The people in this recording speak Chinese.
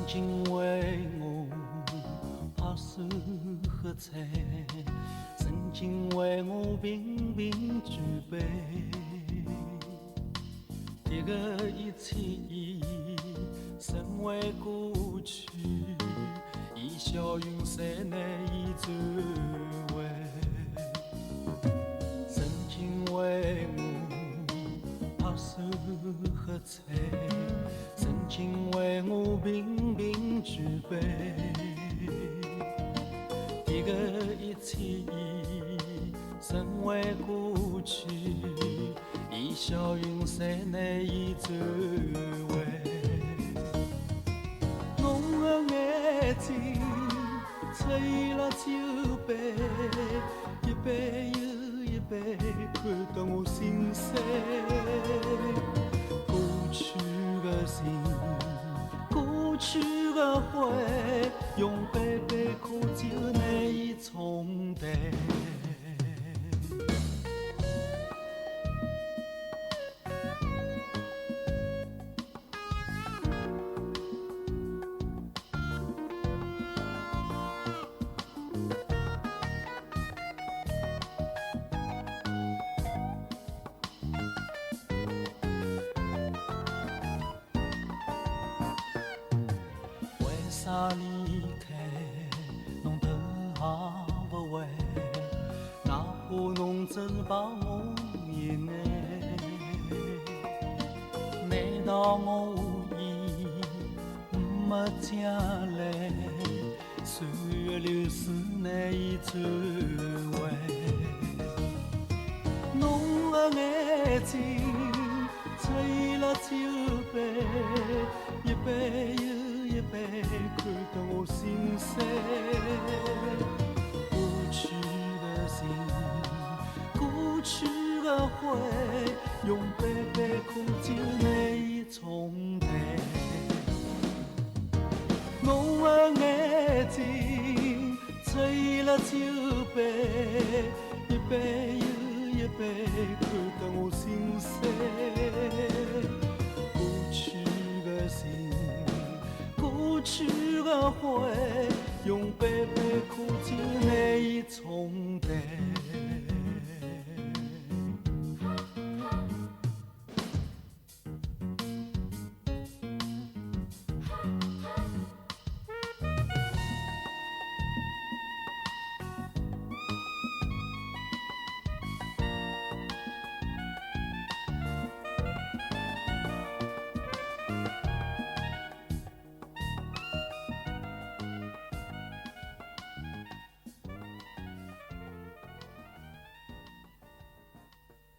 情为我拍手喝彩，深情为我频频举杯。这个一切已成为过去，烟消云散难以挽回。深情为我拍手喝彩，深情为我频频举杯。这个一切已成为过去，烟消云散难以挽回。侬的眼睛吹了酒杯，一杯又一杯，看得我心碎。过去的情，过去的回，用杯杯苦酒难以冲淡。为啥离开侬头也不回？哪怕侬真把我一眼，难道我已没家来？岁月流逝难以转回。侬的眼睛吹了酒杯，一杯又一杯，看得我心碎。过去的情，过去的回，用杯杯苦酒难以冲淡。侬的眼睛吹了酒杯，一杯又一杯，看得我心碎。过去的情，过去的回，用杯杯苦酒难以冲淡。